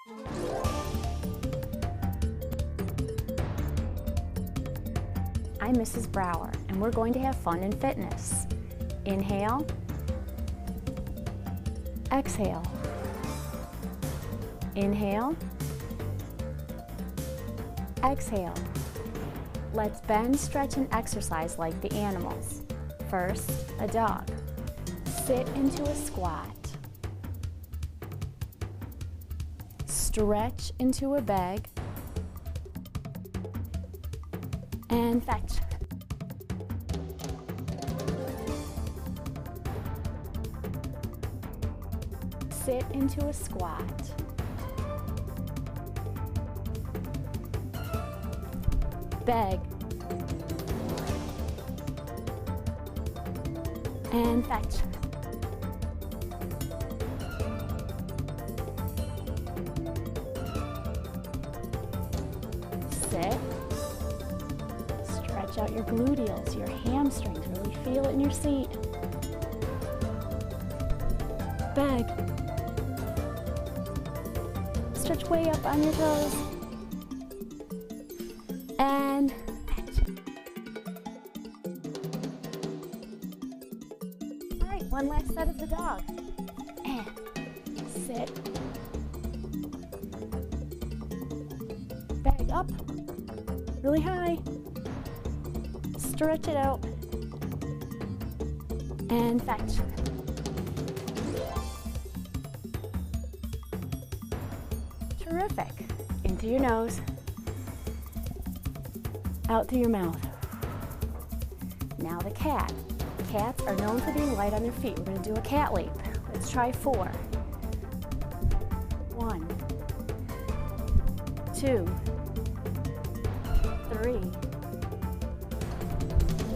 I'm Mrs. Brower, and we're going to have fun and fitness. Inhale, exhale, inhale, exhale. Let's bend, stretch, and exercise like the animals. First, a dog. Sit into a squat. Stretch into a bag. And fetch. Sit into a squat. Beg. And fetch. Sit. Stretch out your gluteals, your hamstrings. Really feel it in your seat. Beg. Stretch way up on your toes. And fetch. All right, one last set of the dog. And sit. Bag up. Really high. Stretch it out. And fetch. Terrific. Into your nose. Out through your mouth. Now the cat. Cats are known for being light on their feet. We're going to do a cat leap. Let's try 4. 1, 2, 3,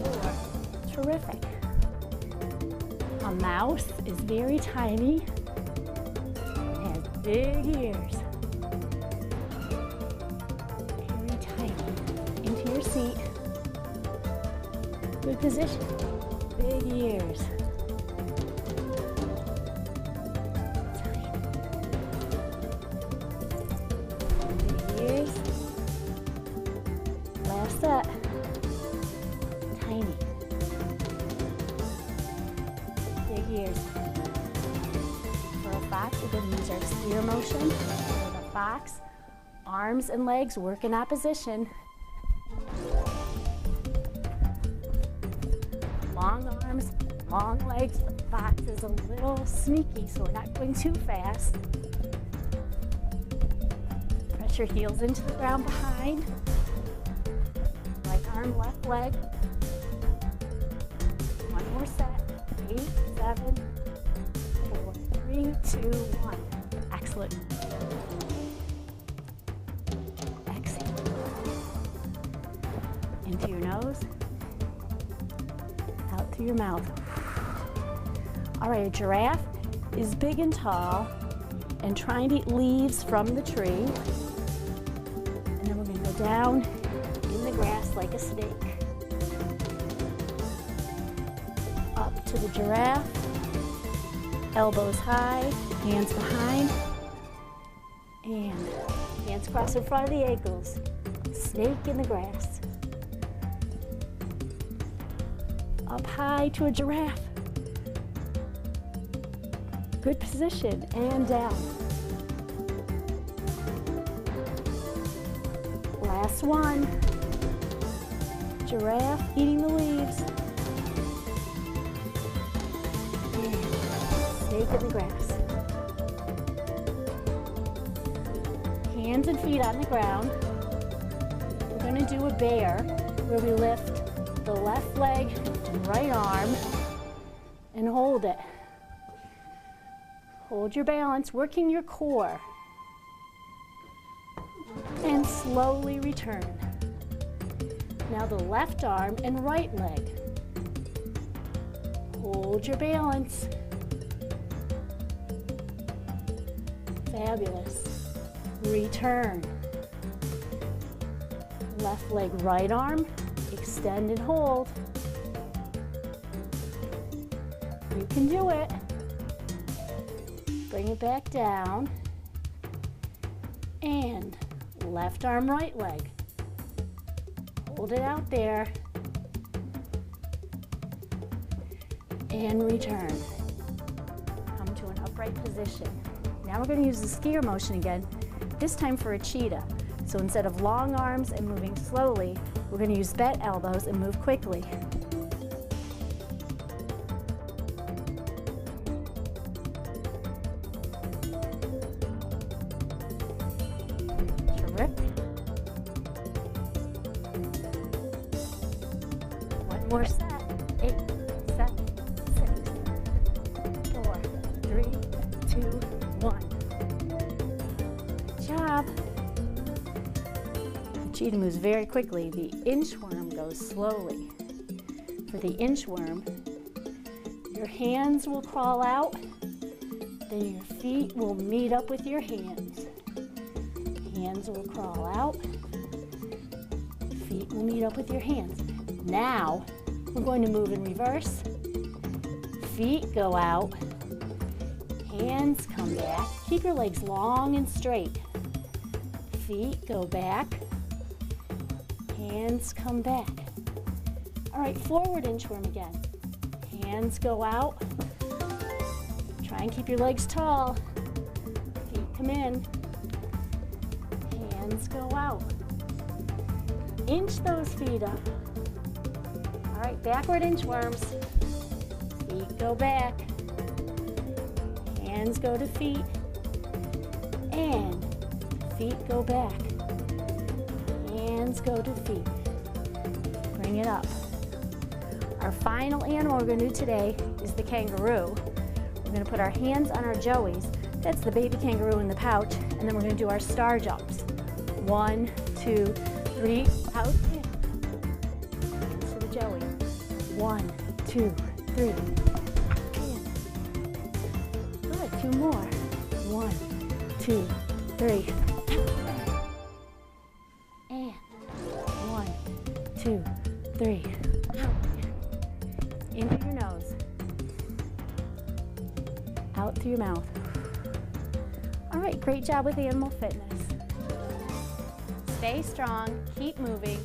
4. Terrific. A mouse is very tiny and has big ears. Very tiny. Into your seat. Good position. Big ears. Tiny. Big ears. Last set. Tiny. Big ears. For a fox, we're going to use our steer motion. For the fox, arms and legs work in opposition. Long arms, long legs. The fox is a little sneaky, so we're not going too fast. Press your heels into the ground behind. Right arm, left leg. One more set. 8, 7, 4, 3, 2, 1. Excellent. Exhale. Into your nose. Out through your mouth. All right, a giraffe is big and tall and trying to eat leaves from the tree. And then we're going to go down in the grass like a snake. Up to the giraffe. Elbows high, hands behind. And hands crossed in front of the ankles. Snake in the grass. Up high to a giraffe. Good position, and down. Last one. Giraffe eating the leaves. And snake in the grass. Hands and feet on the ground. We're going to do a bear where we lift the left leg and right arm and hold it. Hold your balance, working your core. And slowly return. Now the left arm and right leg. Hold your balance. Fabulous. Return. Left leg, right arm. Extend and hold. You can do it. Bring it back down. And left arm, right leg. Hold it out there. And return. Come to an upright position. Now we're going to use the skier motion again, this time for a cheetah. So instead of long arms and moving slowly, we're going to use bent elbows and move quickly. Terrific. One more set. 8, 7, 6, 4, 3, 2, 1. Good job. The cheetah moves very quickly. The inchworm goes slowly. For the inchworm, your hands will crawl out, then your feet will meet up with your hands. Hands will crawl out, feet will meet up with your hands. Now, we're going to move in reverse. Feet go out, hands come back. Keep your legs long and straight. Feet go back, hands come back. All right, forward inchworm again. Hands go out. Try and keep your legs tall. Feet come in. Hands go out. Inch those feet up. All right, backward inchworms. Feet go back. Hands go to feet. And feet go back. Hands go to feet. Bring it up. Our final animal we're going to do today is the kangaroo. We're going to put our hands on our joeys. That's the baby kangaroo in the pouch. And then we're going to do our star jumps. 1, 2, 3, out, in. Hands to the joey. 1, 2, 3, in. Good, 2 more. 1, 2, 3, and 1, 2, 3, out. In through your nose, out through your mouth. All right, great job with animal fitness. Stay strong, keep moving.